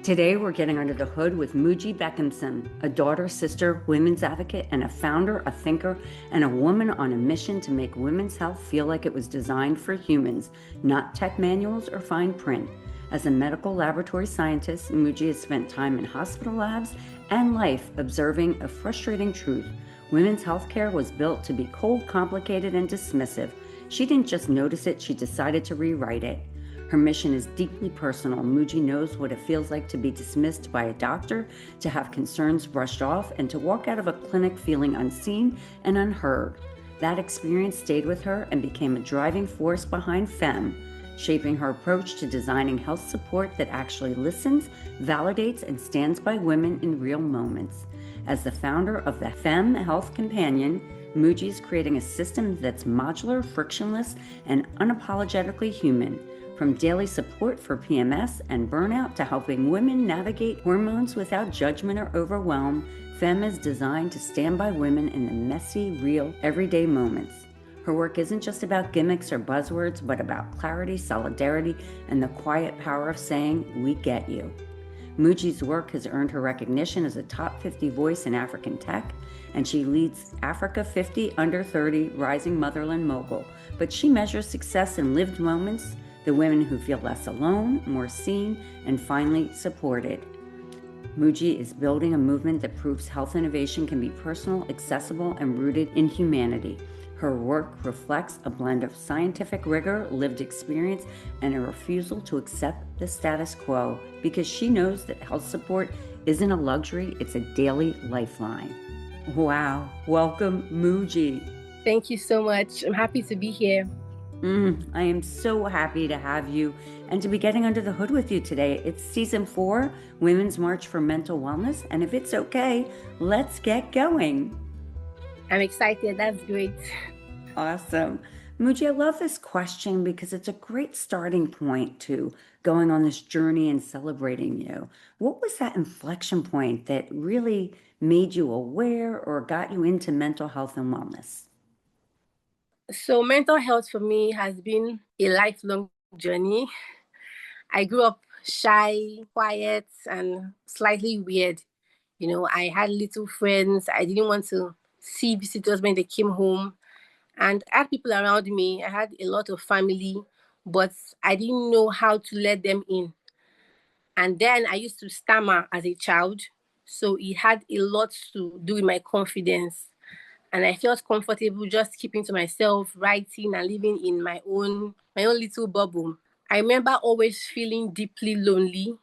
Today, we're getting under the hood with Muji Bekomson, a daughter, sister, women's advocate, and a founder, a thinker, and a woman on a mission to make women's health feel like it was designed for humans, not tech manuals or fine print. As a medical laboratory scientist, Muji has spent time in hospital labs and life observing a frustrating truth. Women's healthcare was built to be cold, complicated, and dismissive. She didn't just notice it, she decided to rewrite it. Her mission is deeply personal. Muji knows what it feels like to be dismissed by a doctor, to have concerns brushed off, and to walk out of a clinic feeling unseen and unheard. That experience stayed with her and became a driving force behind FEMME, shaping her approach to designing health support that actually listens, validates, and stands by women in real moments. As the founder of the FEMME Health Companion, Muji is creating a system that's modular, frictionless, and unapologetically human. From daily support for PMS and burnout to helping women navigate hormones without judgment or overwhelm, FEMME is designed to stand by women in the messy, real, everyday moments. Her work isn't just about gimmicks or buzzwords, but about clarity, solidarity, and the quiet power of saying, "We get you." Muji's work has earned her recognition as a top 50 voice in African tech, and she leads Africa 50 Under 30 Rising Motherland Mogul. But she measures success in lived moments, the women who feel less alone, more seen, and finally supported. Muji is building a movement that proves health innovation can be personal, accessible, and rooted in humanity. Her work reflects a blend of scientific rigor, lived experience, and a refusal to accept the status quo because she knows that health support isn't a luxury, it's a daily lifeline. Wow, welcome Muji. Thank you so much. I'm happy to be here. I am so happy to have you and to be getting under the hood with you today. It's season 4, Women's March for Mental Wellness. And if it's okay, let's get going. I'm excited. That's great. Awesome. Muji, I love this question because it's a great starting point to going on this journey and celebrating you. What was that inflection point that really made you aware or got you into mental health and wellness? So mental health for me has been a lifelong journey. I grew up shy, quiet, and slightly weird. I had little friends. I didn't want to see visitors when they came home. And I had people around me. I had a lot of family, but I didn't know how to let them in. And then I used to stammer as a child. So it had a lot to do with my confidence. And I felt comfortable just keeping to myself, writing and living in my own little bubble. I remember always feeling deeply lonely,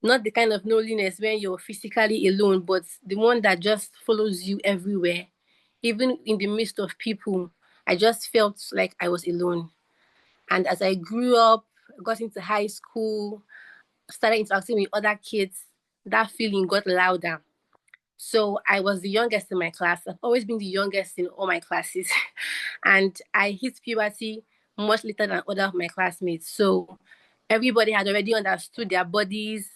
not the kind of loneliness when you're physically alone, but the one that just follows you everywhere. Even in the midst of people, I just felt like I was alone. And as I grew up, got into high school, started interacting with other kids, that feeling got louder. So I was the youngest in my class. I've always been the youngest in all my classes. And I hit puberty much later than other of my classmates. So everybody had already understood their bodies,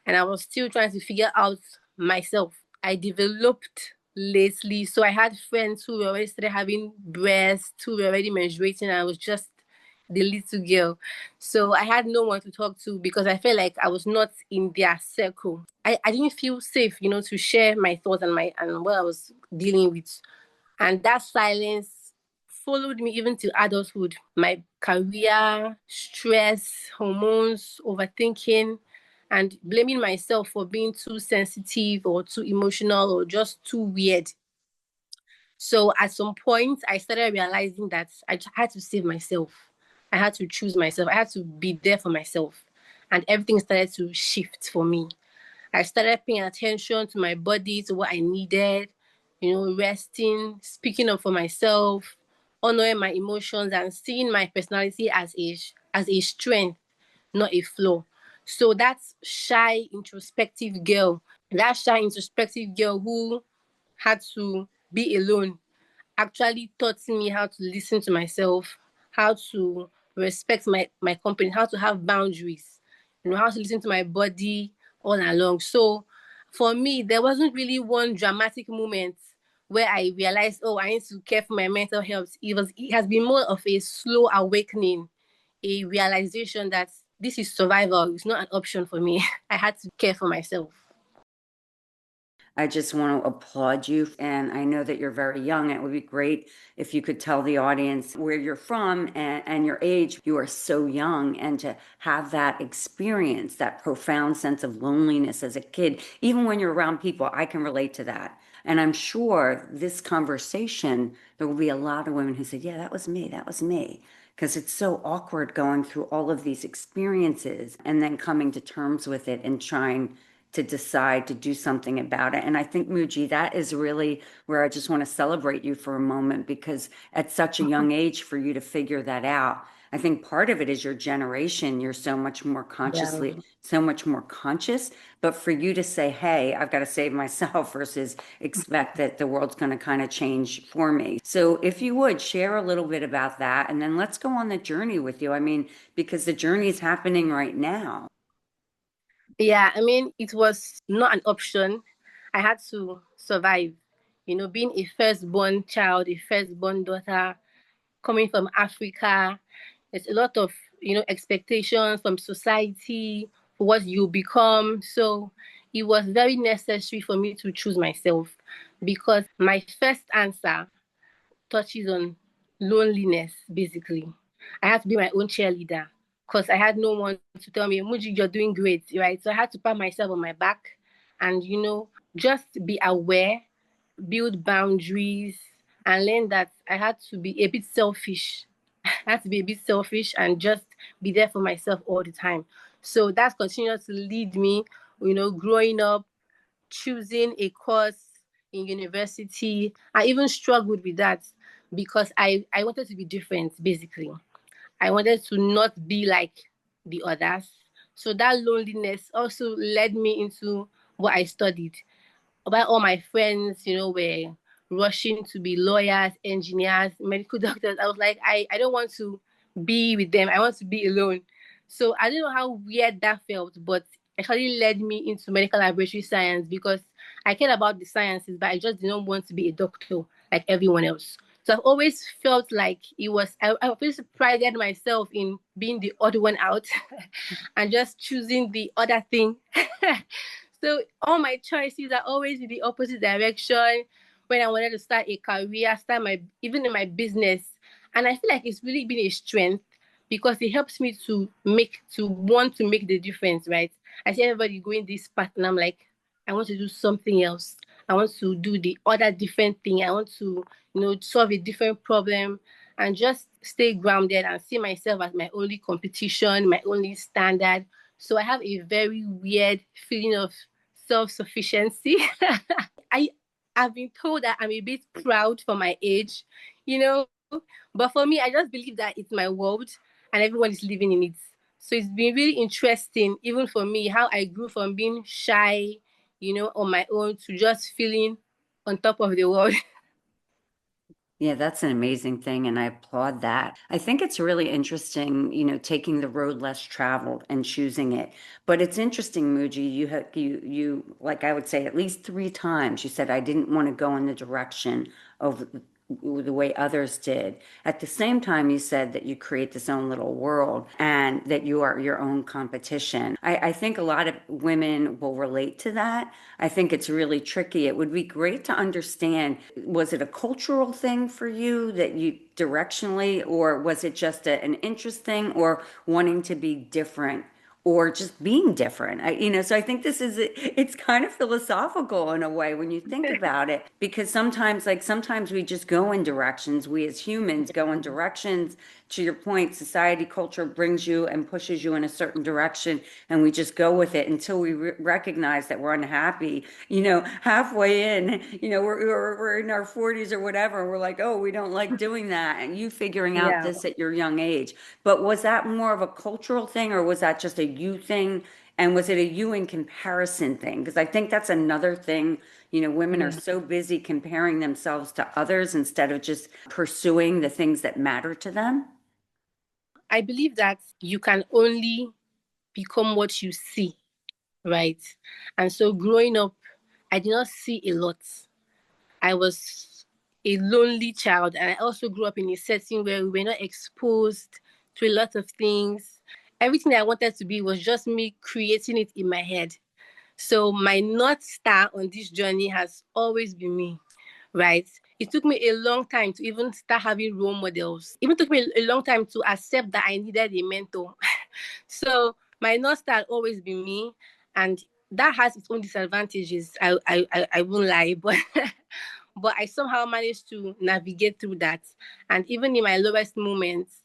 and I was still trying to figure out myself. I developed lately. So I had friends who were already started having breasts, who were already menstruating. I was just the little girl. So I had no one to talk to because I felt like I was not in their circle. I didn't feel safe, to share my thoughts and what I was dealing with. And that silence followed me even to adulthood. My career, stress, hormones, overthinking, and blaming myself for being too sensitive or too emotional or just too weird. So at some point, I started realizing that I had to save myself. I had to choose myself. I had to be there for myself. And everything started to shift for me. I started paying attention to my body, to what I needed, resting, speaking up for myself, honoring my emotions, and seeing my personality as a strength, not a flaw. So that shy, introspective girl who had to be alone, actually taught me how to listen to myself, how to respect my company, how to have boundaries, how to listen to my body all along. So for me, there wasn't really one dramatic moment where I realized, oh, I need to care for my mental health. It has been more of a slow awakening, a realization that this is survival. It's not an option for me. I had to care for myself. I just want to applaud you. And I know that you're very young. It would be great if you could tell the audience where you're from and your age. You are so young. And to have that experience, that profound sense of loneliness as a kid, even when you're around people, I can relate to that. And I'm sure this conversation, there will be a lot of women who say, yeah, that was me. That was me. Because it's so awkward going through all of these experiences and then coming to terms with it and trying to decide to do something about it. And I think, Muji, that is really where I just want to celebrate you for a moment because at such a young age for you to figure that out. I think part of it is your generation. You're so much more Yeah. consciously, so much more conscious. But for you to say, hey, I've got to save myself versus expect that the world's going to kind of change for me. So if you would share a little bit about that, and then let's go on the journey with you. I mean, because the journey is happening right now. Yeah, I mean, it was not an option. I had to survive. You know, being a firstborn child, a firstborn daughter, coming from Africa, there's a lot of, expectations from society for what you become. So it was very necessary for me to choose myself because my first answer touches on loneliness, basically. I had to be my own cheerleader because I had no one to tell me, Muji, you're doing great, right? So I had to pat myself on my back and, just be aware, build boundaries, and learn that I had to be a bit selfish. I had to be a bit selfish and just be there for myself all the time. So that continued to lead me, growing up, choosing a course in university. I even struggled with that because I wanted to be different, basically. I wanted to not be like the others. So that loneliness also led me into what I studied. About all my friends, were rushing to be lawyers, engineers, medical doctors. I was like, I don't want to be with them. I want to be alone. So I don't know how weird that felt, but it actually led me into medical laboratory science because I cared about the sciences, but I just didn't want to be a doctor like everyone else. So I've always felt like I always prided myself in being the odd one out and just choosing the other thing. So all my choices are always in the opposite direction. When I wanted to start a career, even in my business, and I feel like it's really been a strength because it helps me to want to make the difference, right? I see everybody going this path, and I'm like, I want to do something else. I want to do the other different thing. I want to, solve a different problem and just stay grounded and see myself as my only competition, my only standard. So I have a very weird feeling of self-sufficiency. I have been told that I'm a bit proud for my age, you know, but for me, I just believe that it's my world and everyone is living in it. So it's been really interesting, even for me, how I grew from being shy, on my own to just feeling on top of the world. Yeah, that's an amazing thing, and I applaud that. I think it's really interesting, taking the road less traveled and choosing it. But it's interesting, Muji, like I would say at least three times you said I didn't want to go in the direction of the way others did. At the same time, you said that you create this own little world and that you are your own competition. I think a lot of women will relate to that. I think it's really tricky. It would be great to understand, was it a cultural thing for you that you directionally, or was it just an interest thing or wanting to be different? Or just being different. So I think it's kind of philosophical in a way when you think about it, because sometimes we just go in directions. We as humans go in directions. To your point, society, culture brings you and pushes you in a certain direction, and we just go with it until we recognize that we're unhappy. Halfway in, we're in our 40s or whatever, and we're like, oh, we don't like doing that. And you figuring out Yeah. this at your young age. But was that more of a cultural thing, or was that just a you thing? And was it a you in comparison thing? Because I think that's another thing. Women are Yeah. so busy comparing themselves to others instead of just pursuing the things that matter to them. I believe that you can only become what you see, right? And so growing up, I did not see a lot. I was a lonely child, and I also grew up in a setting where we were not exposed to a lot of things. Everything that I wanted to be was just me creating it in my head. So my North Star on this journey has always been me, right? It took me a long time to even start having role models. It even took me a long time to accept that I needed a mentor. So my North Star has always been me, and that has its own disadvantages. I won't lie, but but I somehow managed to navigate through that. And even in my lowest moments,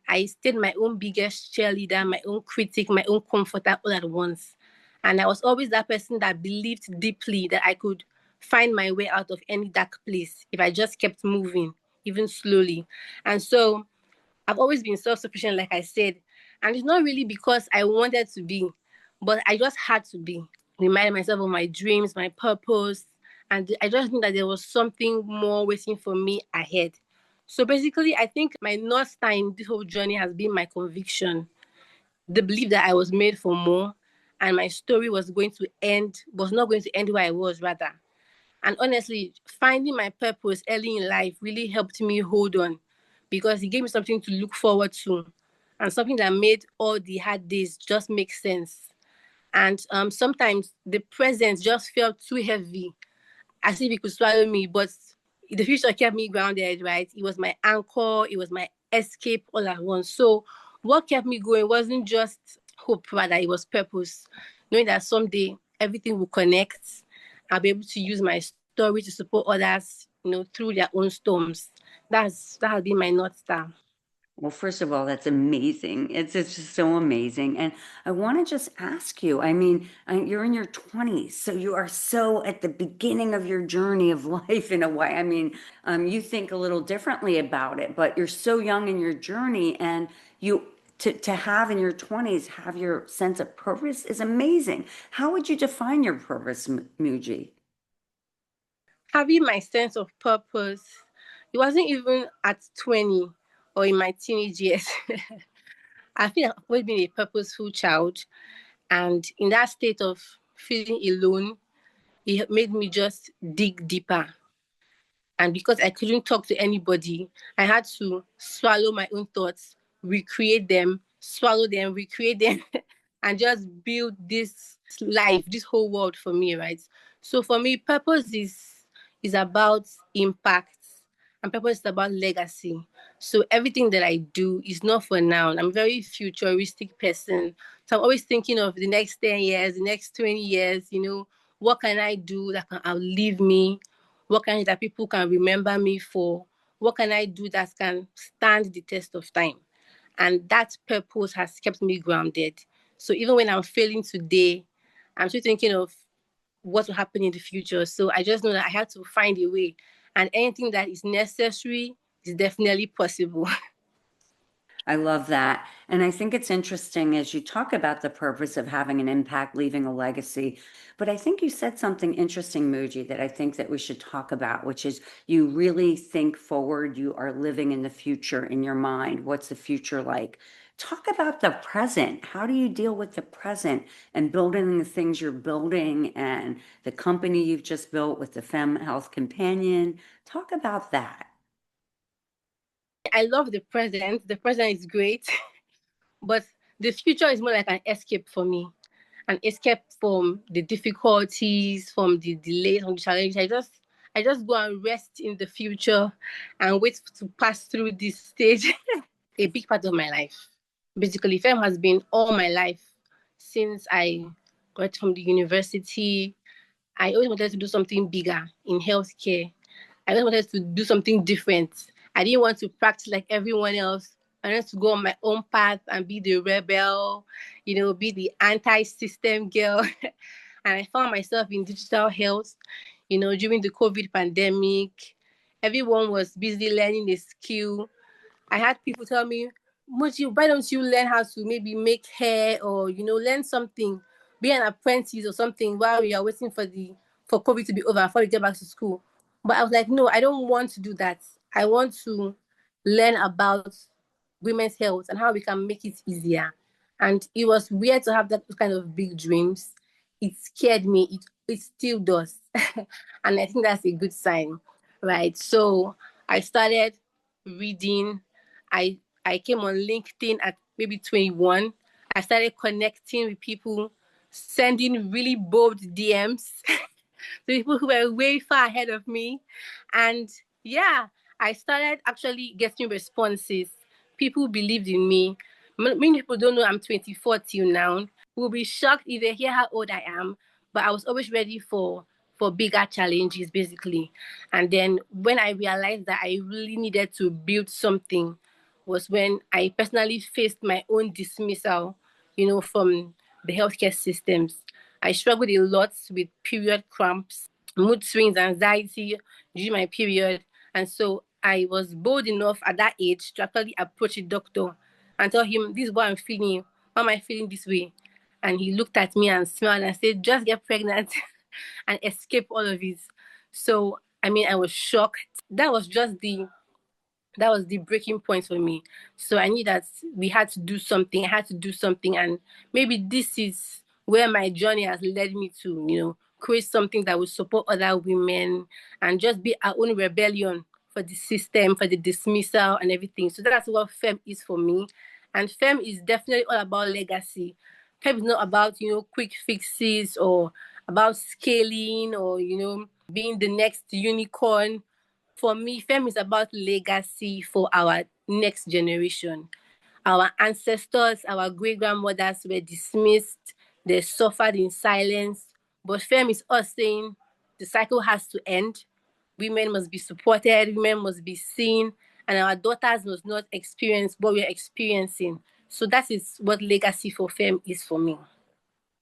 I stayed my own biggest cheerleader, my own critic, my own comforter all at once. And I was always that person that believed deeply that I could find my way out of any dark place if I just kept moving, even slowly. And so I've always been self sufficient, like I said. And it's not really because I wanted to be, but I just had to be. Reminding myself of my dreams, my purpose. And I just knew that there was something more waiting for me ahead. So basically, I think my North Star in this whole journey has been my conviction, the belief that I was made for more and my story was not going to end where I was, rather. And honestly, finding my purpose early in life really helped me hold on because it gave me something to look forward to and something that made all the hard days just make sense. And sometimes the present just felt too heavy, as if it could swallow me. But the future kept me grounded, right? It was my anchor, it was my escape all at once. So what kept me going wasn't just hope, rather, it was purpose. Knowing that someday everything will connect. I'll be able to use my story to support others, through their own storms. That has been my North Star. Well, first of all, that's amazing. It's just so amazing. And I want to just ask you, I mean, you're in your 20s, so you are so at the beginning of your journey of life in a way. I mean, you think a little differently about it, but you're so young in your journey and you to have in your 20s have your sense of purpose is amazing. How would you define your purpose, Muji? Having my sense of purpose, it wasn't even at 20 or in my teenage years. I feel I've always been a purposeful child. And in that state of feeling alone, it made me just dig deeper. And because I couldn't talk to anybody, I had to swallow my own thoughts, recreate them, swallow them, recreate them, and just build this life, this whole world for me, right? So for me, purpose is about impact, and purpose is about legacy. So everything that I do is not for now. I'm a very futuristic person. So I'm always thinking of the next 10 years, the next 20 years, what can I do that can outlive me? What can I do that people can remember me for? What can I do that can stand the test of time? And that purpose has kept me grounded. So even when I'm failing today, I'm still thinking of what will happen in the future. So I just know that I have to find a way. And anything that is necessary is definitely possible. I love that. And I think it's interesting as you talk about the purpose of having an impact, leaving a legacy. But I think you said something interesting, Muji, that I think that we should talk about, which is you really think forward. You are living in the future in your mind. What's the future like? Talk about the present. How do you deal with the present and building the things you're building and the company you've just built with the FEMME Health Companion? Talk about that. I love the present. The present is great, but the future is more like an escape for me. An escape from the difficulties, from the delays, from the challenges. I just go and rest in the future and wait to pass through this stage. A big part of my life. Basically, FEM has been all my life since I got from the university. I always wanted to do something bigger in healthcare. I always wanted to do something different. I didn't want to practice like everyone else. I wanted to go on my own path and be the rebel, be the anti-system girl. And I found myself in digital health, during the COVID pandemic. Everyone was busy learning a skill. I had people tell me, Moji, why don't you learn how to maybe make hair or, learn something, be an apprentice or something while we are waiting for COVID to be over before we get back to school. But I was like, no, I don't want to do that. I want to learn about women's health and how we can make it easier. And it was weird to have that kind of big dreams. It scared me. It still does. And I think that's a good sign, right? So I started reading. I came on LinkedIn at maybe 21. I started connecting with people, sending really bold DMs to people who were way far ahead of me. And yeah, I started actually getting responses. People believed in me. Many people don't know I'm 24 till now. Will be shocked if they hear how old I am, but I was always ready for bigger challenges, basically. And then when I realized that I really needed to build something was when I personally faced my own dismissal, from the healthcare systems. I struggled a lot with period cramps, mood swings, anxiety during my period. And so I was bold enough at that age to actually approach a doctor and tell him, this is what I'm feeling. Why am I feeling this way? And he looked at me and smiled and said, just get pregnant and escape all of it. So, I mean, I was shocked. That was the breaking point for me. So I knew that we had to do something. I had to do something. And maybe this is where my journey has led me to, create something that will support other women and just be our own rebellion for the system, for the dismissal and everything. So that's what FEMME is for me. And FEMME is definitely all about legacy. FEMME is not about, quick fixes or about scaling or, being the next unicorn. For me, FEMME is about legacy for our next generation. Our ancestors, our great grandmothers were dismissed, they suffered in silence. But FEMME is us saying the cycle has to end. Women must be supported, women must be seen, and our daughters must not experience what we're experiencing. So that is what legacy for FEMME is for me.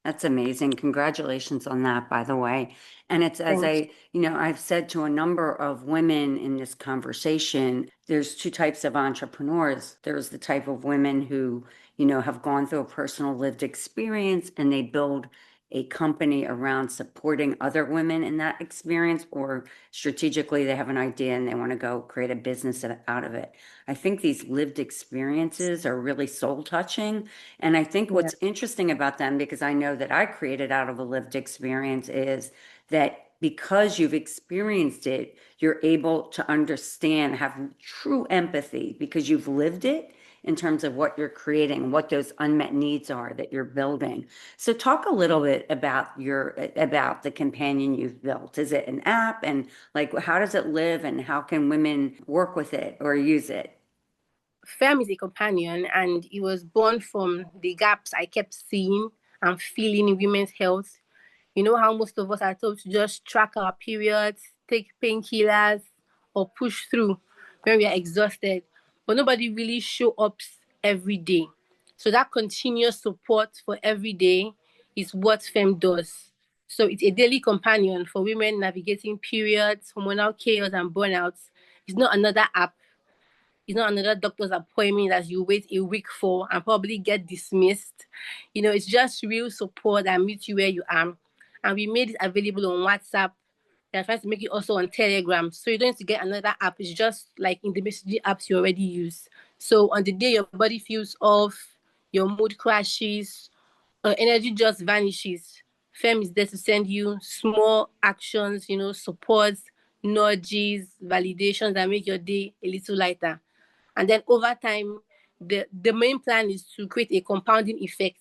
That's amazing. Congratulations on that, by the way. And it's as Thank I've said to a number of women in this conversation, there's two types of entrepreneurs. There's the type of women who, have gone through a personal lived experience and they build a company around supporting other women in that experience, or strategically they have an idea and they want to go create a business out of it. I think these lived experiences are really soul touching. And I think you. Yeah. what's interesting about them, because I know that I created out of a lived experience, is that because you've experienced it, you're able to understand, have true empathy because you've lived it in terms of what you're creating, what those unmet needs are that you're building. So talk a little bit about the companion you've built. Is it an app, and like how does it live and how can women work with it or use it? FEMME is a companion, and it was born from the gaps I kept seeing and feeling in women's health. You know how most of us are told to just track our periods, take painkillers, or push through when we are exhausted, but nobody really show up every day. So that continuous support for every day is what FEMME does. So it's a daily companion for women navigating periods, hormonal chaos, and burnouts. It's not another app. It's not another doctor's appointment that you wait a week for and probably get dismissed. It's just real support that meets you where you are. And we made it available on WhatsApp. They're trying to make it also on Telegram. So you don't need to get another app. It's just like in the messaging apps you already use. So on the day your body feels off, your mood crashes, or energy just vanishes, FEMME is there to send you small actions, supports, nudges, validations that make your day a little lighter. And then over time, the main plan is to create a compounding effect.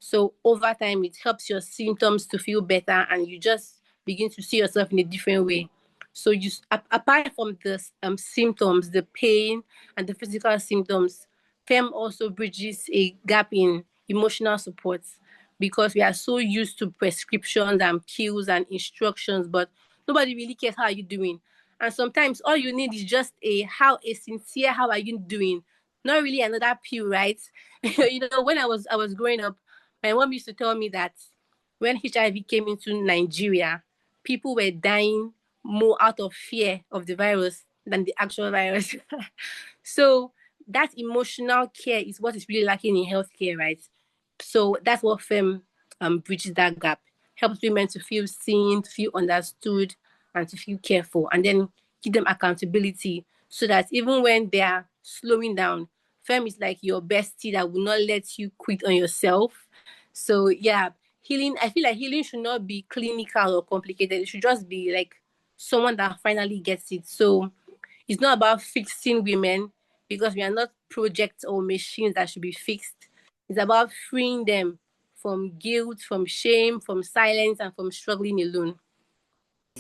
So over time, it helps your symptoms to feel better and you just begin to see yourself in a different way. So apart from the symptoms, the pain and the physical symptoms, FEMME also bridges a gap in emotional support because we are so used to prescriptions and pills and instructions, but nobody really cares how are you doing. And sometimes all you need is just a sincere how are you doing? Not really another pill, right? When I was growing up, my mom used to tell me that when HIV came into Nigeria, people were dying more out of fear of the virus than the actual virus. So that emotional care is what is really lacking in healthcare, right? So that's what FEMME bridges that gap, helps women to feel seen, to feel understood, and to feel cared for, and then give them accountability so that even when they are slowing down, FEMME is like your bestie that will not let you quit on yourself. So yeah, healing, I feel like healing should not be clinical or complicated. It should just be like someone that finally gets it. So it's not about fixing women because we are not projects or machines that should be fixed. It's about freeing them from guilt, from shame, from silence, and from struggling alone.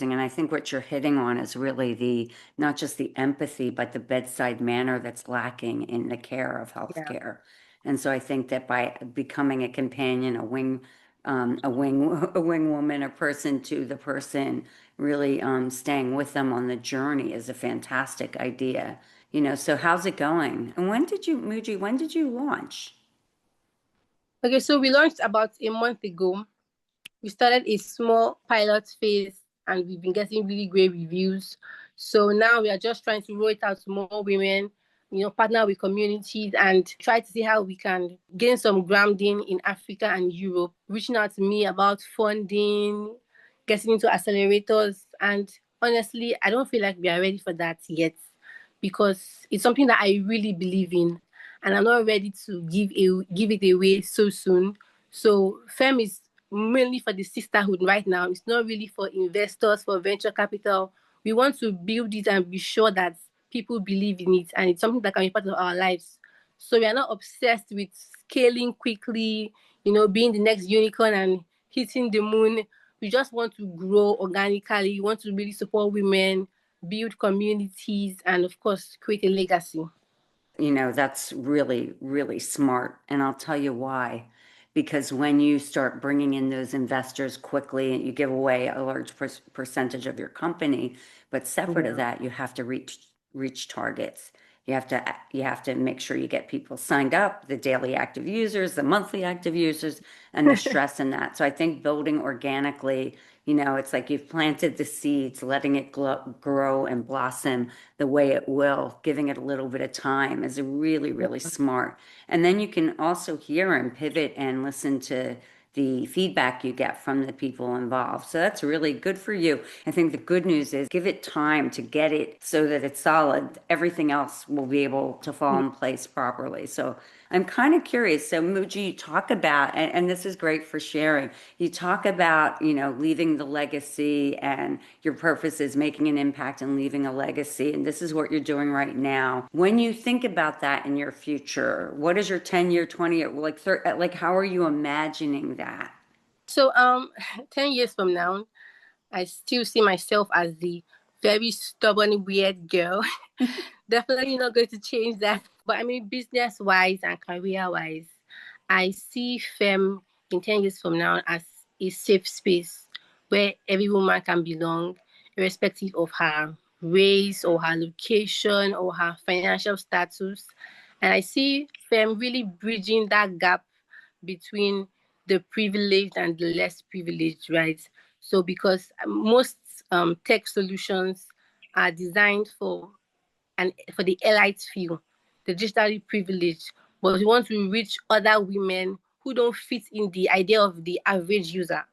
And I think what you're hitting on is really the not just the empathy, but the bedside manner that's lacking in the care of Yeah. healthcare. And so I think that by becoming a companion, a wing woman, a person to the person, really staying with them on the journey is a fantastic idea. So how's it going? And Muji, when did you launch? Okay, so we launched about a month ago. We started a small pilot phase and we've been getting really great reviews. So now we are just trying to roll it out to more women, partner with communities and try to see how we can gain some grounding in Africa and Europe, reaching out to me about funding, getting into accelerators. And honestly, I don't feel like we are ready for that yet because it's something that I really believe in and I'm not ready to give it away so soon. So FEMME is mainly for the sisterhood right now. It's not really for investors, for venture capital. We want to build it and be sure that people believe in it and it's something that can be part of our lives. So we are not obsessed with scaling quickly, being the next unicorn and hitting the moon. We just want to grow organically. We want to really support women, build communities, and of course, create a legacy. That's really, really smart. And I'll tell you why. Because when you start bringing in those investors quickly, you give away a large percentage of your company, but separate of Yeah. that, you have to reach targets. You have to make sure you get people signed up, the daily active users, the monthly active users, and the stress in that. So I think building organically, it's like you've planted the seeds, letting it grow and blossom the way it will, giving it a little bit of time is really, really smart. And then you can also hear and pivot and listen to the feedback you get from the people involved. So that's really good for you. I think the good news is give it time to get it so that it's solid. Everything else will be able to fall in place properly. So I'm kind of curious. So Muji, you talk about, and this is great for sharing. You talk about, leaving the legacy and your purpose is making an impact and leaving a legacy. And this is what you're doing right now. When you think about that in your future, what is your 10-year, 20-year, like how are you imagining that? So 10 years from now, I still see myself as the very stubborn, weird girl. Definitely not going to change that. But I mean, business wise and career wise, I see FEMME in 10 years from now as a safe space where every woman can belong, irrespective of her race or her location or her financial status. And I see FEMME really bridging that gap between the privileged and the less privileged, right? So because most tech solutions are designed for the elite few, the digitally privileged, but we want to reach other women who don't fit in the idea of the average user.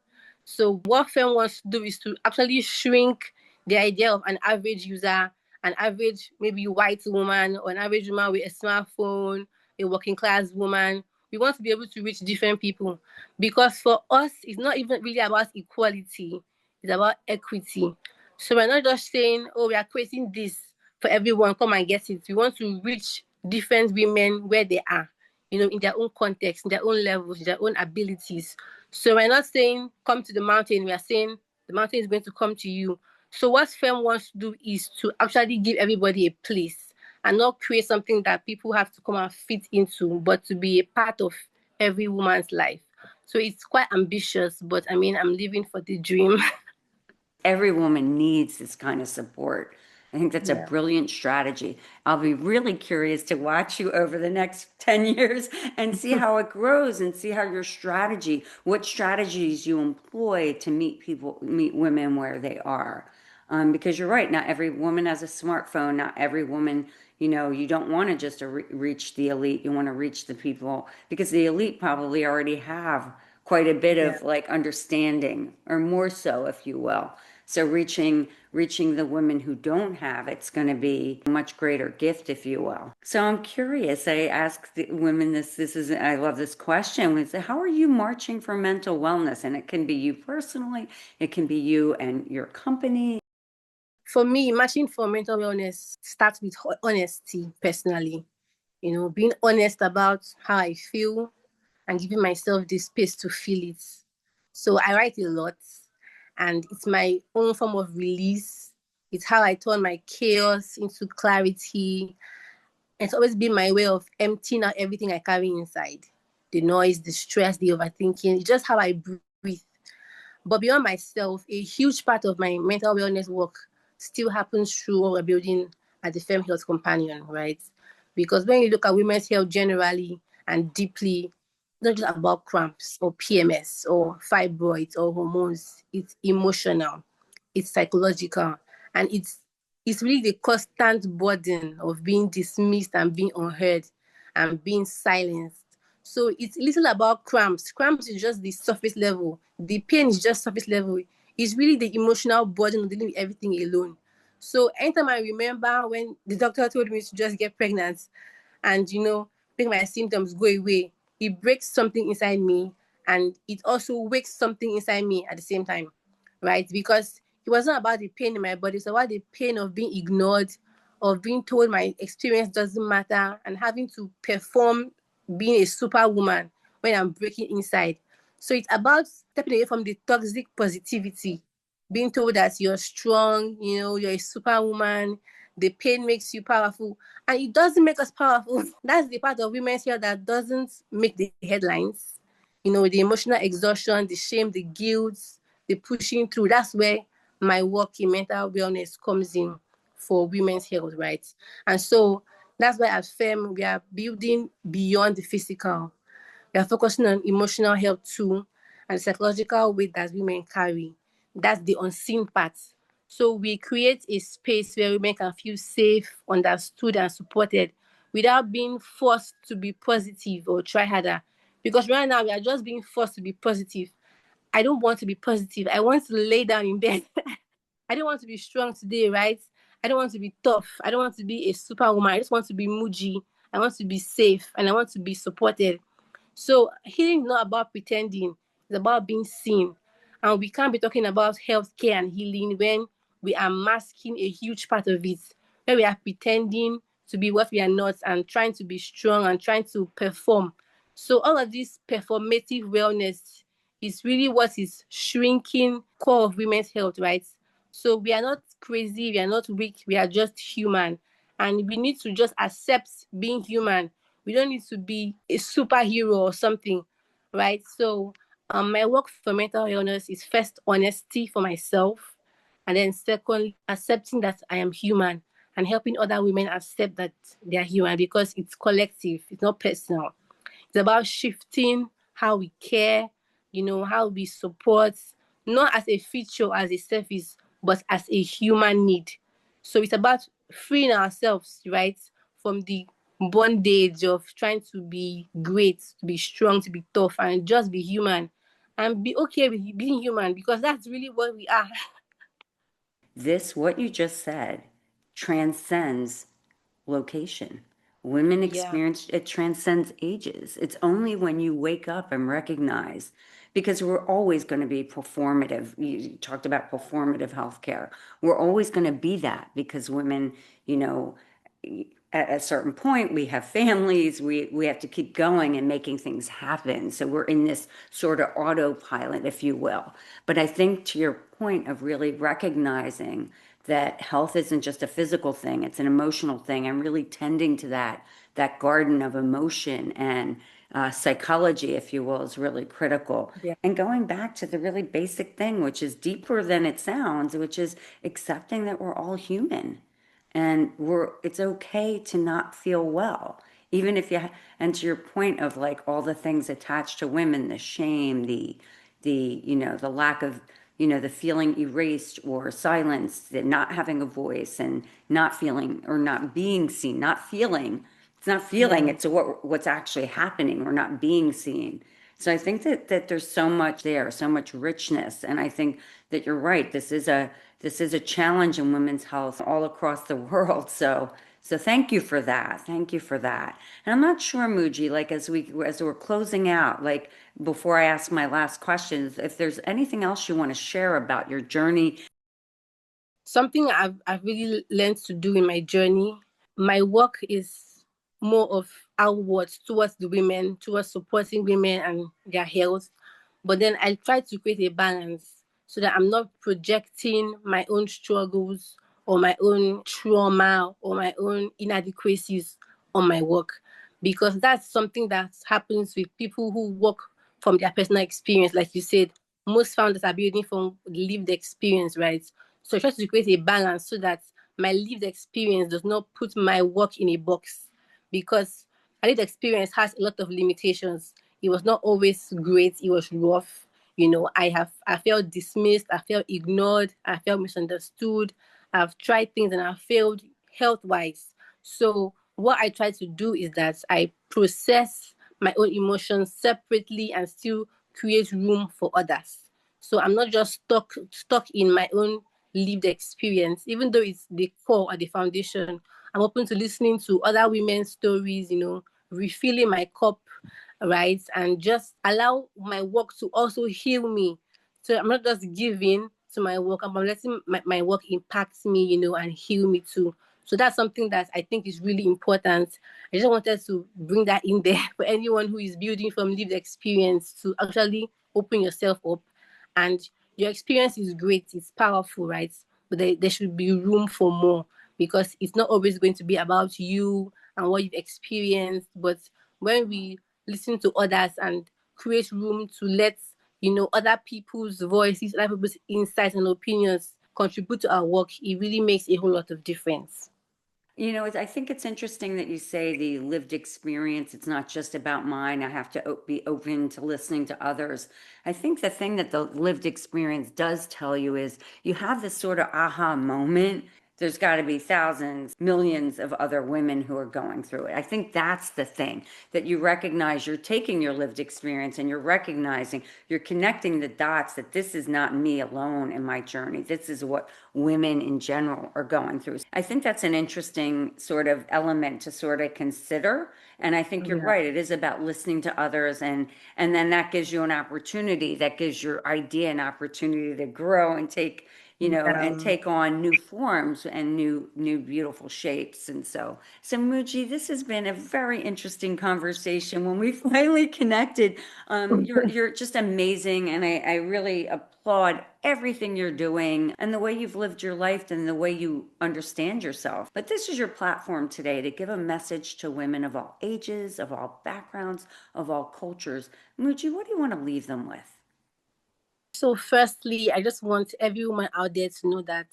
So what FEM wants to do is to actually shrink the idea of an average user, an average maybe white woman or an average woman with a smartphone, a working class woman. We want to be able to reach different people because for us, it's not even really about equality. It's about equity. So we're not just saying, oh, we are creating this for everyone, come and get it. We want to reach different women where they are, in their own context, in their own levels, their own abilities. So we're not saying come to the mountain, we are saying the mountain is going to come to you. So what FEM wants to do is to actually give everybody a place and not create something that people have to come and fit into, but to be a part of every woman's life. So it's quite ambitious, but I mean, I'm living for the dream. Every woman needs this kind of support. I think that's a Yeah. brilliant strategy. I'll be really curious to watch you over the next 10 years and see how it grows and see how what strategies you employ to meet women where they are. Because you're right, not every woman has a smartphone. Not every woman, you don't want to just reach the elite. You want to reach the people because the elite probably already have quite a bit Yeah. of like understanding or more so, if you will. So reaching the women who don't have it's going to be a much greater gift, if you will. So I'm curious. I ask the women this is I love this question. We say, how are you marching for mental wellness? And it can be you personally, it can be you and your company. For me, matching for mental wellness starts with honesty personally. Being honest about how I feel, and giving myself the space to feel it. So I write a lot, and it's my own form of release. It's how I turn my chaos into clarity. It's always been my way of emptying out everything I carry inside. The noise, the stress, the overthinking. It's just how I breathe. But beyond myself, a huge part of my mental wellness work still happens through what we're building at the FEMME Health Companion, right? Because when you look at women's health generally and deeply, not just about cramps or PMS or fibroids or hormones, it's emotional, it's psychological, and it's really the constant burden of being dismissed and being unheard and being silenced. So it's little about cramps. Cramps is just the surface level. The pain is just surface level. It's really the emotional burden of dealing with everything alone. So anytime I remember when the doctor told me to just get pregnant and, make my symptoms go away, it breaks something inside me and it also wakes something inside me at the same time, right? Because it wasn't about the pain in my body. It's about the pain of being ignored, of being told my experience doesn't matter, and having to perform being a superwoman when I'm breaking inside. So it's about stepping away from the toxic positivity, being told that you're strong, you're a superwoman, the pain makes you powerful. And it doesn't make us powerful. That's the part of women's health that doesn't make the headlines. The emotional exhaustion, the shame, the guilt, the pushing through. That's where my work in mental wellness comes in for women's health, right? And so that's why at FEMME, we are building beyond the physical. We are focusing on emotional health too, and the psychological weight that women carry. That's the unseen part. So we create a space where women can feel safe, understood, and supported without being forced to be positive or try harder. Because right now we are just being forced to be positive. I don't want to be positive. I want to lay down in bed. I don't want to be strong today, right? I don't want to be tough. I don't want to be a superwoman. I just want to be Muji. I want to be safe and I want to be supported. So healing is not about pretending. It's about being seen. And we can't be talking about healthcare and healing when we are masking a huge part of it, where we are pretending to be what we are not and trying to be strong and trying to perform. So all of this performative wellness is really what is shrinking core of women's health, right? So we are not crazy, we are not weak, we are just human. And we need to just accept being human. We don't need to be a superhero or something, right? So my work for mental illness is first honesty for myself, and then secondly, accepting that I am human and helping other women accept that they are human because it's collective, it's not personal. It's about shifting how we care, how we support, not as a feature, as a service, but as a human need. So it's about freeing ourselves, right, from the bondage of trying to be great, to be strong, to be tough, and just be human and be okay with being human because that's really what we are. This, what you just said, transcends location. Women Yeah. experience it transcends ages. It's only when you wake up and recognize, because we're always going to be performative. You talked about performative healthcare. We're always going to be that because women, you know, at a certain point we have families, we have to keep going and making things happen. So we're in this sort of autopilot, if you will. But I think to your point of really recognizing that health isn't just a physical thing, it's an emotional thing, and really tending to that garden of emotion and psychology, if you will, is really critical. Yeah. And going back to the really basic thing, which is deeper than it sounds, which is accepting that we're all human and it's okay to not feel well, even if and to your point of like all the things attached to women, the shame, the lack of, the feeling erased or silenced, the not having a voice and not feeling or not being seen, not feeling. It's not feeling, Yeah. it's what's actually happening. We're not being seen. So I think that there's so much there, so much richness. And I think that you're right. This is a challenge in women's health all across the world. So thank you for that. Thank you for that. And I'm not sure, Muji, like as we're closing out, like before I ask my last questions, if there's anything else you want to share about your journey. Something I've really learned to do in my journey. My work is more of outwards towards the women, towards supporting women and their health. But then I try to create a balance so that I'm not projecting my own struggles or my own trauma or my own inadequacies on my work. Because that's something that happens with people who work from their personal experience. Like you said, most founders are building from lived experience, right? So I try to create a balance so that my lived experience does not put my work in a box, because my lived experience has a lot of limitations. It was not always great. It was rough. I felt dismissed. I felt ignored. I felt misunderstood. I've tried things and I failed health wise. So what I try to do is that I process my own emotions separately and still create room for others. So I'm not just stuck in my own lived experience, even though it's the core or the foundation. I'm open to listening to other women's stories, refilling my cup, right? And just allow my work to also heal me. So I'm not just giving to my work, I'm letting my work impact me, and heal me too. So that's something that I think is really important. I just wanted to bring that in there for anyone who is building from lived experience, to actually open yourself up. And your experience is great, it's powerful, right? But there should be room for more, because it's not always going to be about you and what you've experienced. But when we listen to others and create room to let other people's voices, other people's insights and opinions contribute to our work, it really makes a whole lot of difference. I think it's interesting that you say the lived experience. It's not just about mine. I have to be open to listening to others. I think the thing that the lived experience does tell you is you have this sort of aha moment. There's got to be thousands, millions of other women who are going through it. I think that's the thing that you recognize. You're taking your lived experience and you're recognizing, you're connecting the dots that this is not me alone in my journey. This is what women in general are going through. I think that's an interesting sort of element to sort of consider. And I think you're Yeah. right. It is about listening to others, and then that gives you an opportunity, that gives your idea an opportunity to grow and Yeah. take on new forms and new beautiful shapes. And so Muji, this has been a very interesting conversation. When we finally connected, you're just amazing, and I really applaud everything you're doing and the way you've lived your life and the way you understand yourself. But this is your platform today to give a message to women of all ages, of all backgrounds, of all cultures. Muji, what do you want to leave them with? So, firstly, I just want every woman out there to know that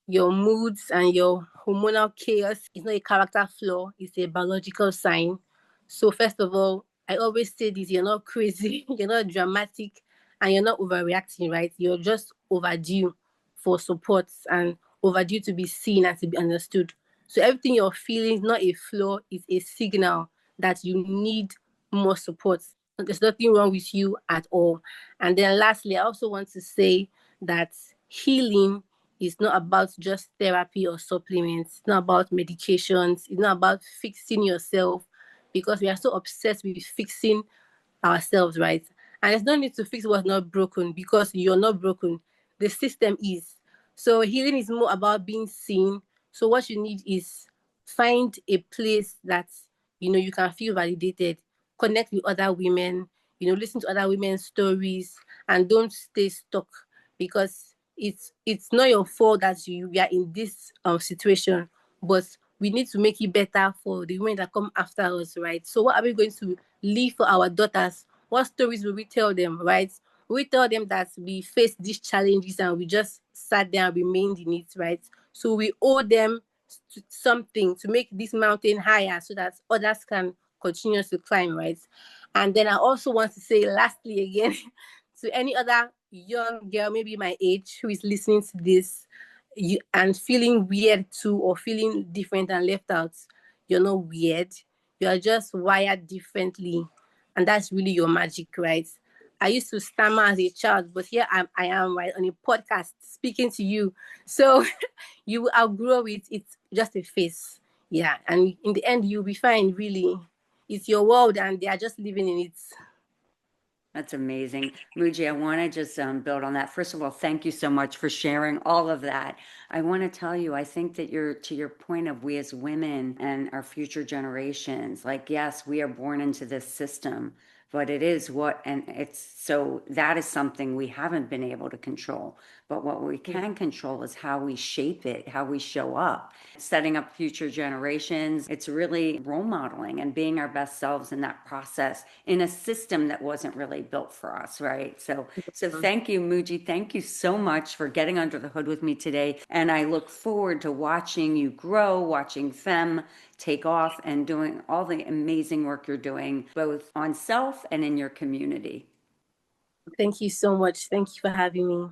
your moods and your hormonal chaos is not a character flaw, it's a biological sign. So, first of all, I always say this: you're not crazy, you're not dramatic, and you're not overreacting, right? You're just overdue for support and overdue to be seen and to be understood. So, everything you're feeling is not a flaw, it's a signal that you need more support. There's nothing wrong with you at all. And then lastly, I also want to say that healing is not about just therapy or supplements. It's not about medications. It's not about fixing yourself, because we are so obsessed with fixing ourselves, right? And there's no need to fix what's not broken, because you're not broken. The system is. So healing is more about being seen. So what you need is find a place that you can feel validated, connect with other women, listen to other women's stories, and don't stay stuck, because it's not your fault that you are in this situation, but we need to make it better for the women that come after us, right? So what are we going to leave for our daughters? What stories will we tell them, right? We tell them that we faced these challenges and we just sat there and remained in it, right? So we owe them something to make this mountain higher so that others can continue to climb, right? And then I also want to say, lastly, again, to any other young girl, maybe my age, who is listening to this, and feeling weird too, or feeling different and left out, you're not weird. You are just wired differently. And that's really your magic, right? I used to stammer as a child, but here I am, right, on a podcast speaking to you. So you will outgrow it. It's just a phase. Yeah. And in the end, you'll be fine, really. It's your world and they are just living in it. That's amazing. Muji, I want to just build on that. First of all, thank you so much for sharing all of that. I want to tell you, I think that you're to your point of we as women and our future generations, like, yes, we are born into this system, but it is what, and it's so that is something we haven't been able to control. But what we Yeah. can control is how we shape it, how we show up, setting up future generations. It's really role modeling and being our best selves in that process in a system that wasn't really built for us, right? So thank you, Muji. Thank you so much for getting under the hood with me today. And I look forward to watching you grow, watching FEMME take off and doing all the amazing work you're doing, both on self and in your community. Thank you so much. Thank you for having me.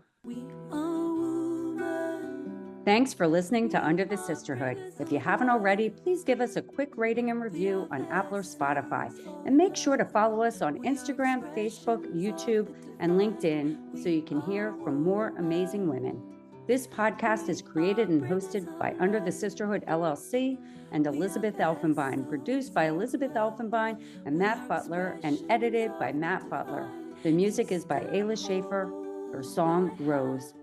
Thanks for listening to Under the Sisterhood. If you haven't already, please give us a quick rating and review on Apple or Spotify. And make sure to follow us on Instagram, Facebook, YouTube, and LinkedIn so you can hear from more amazing women. This podcast is created and hosted by Under the Sisterhood LLC and Elizabeth Elfenbein, produced by Elizabeth Elfenbein and Matt Butler, and edited by Matt Butler. The music is by Ayla Schaefer. Her song, Rose.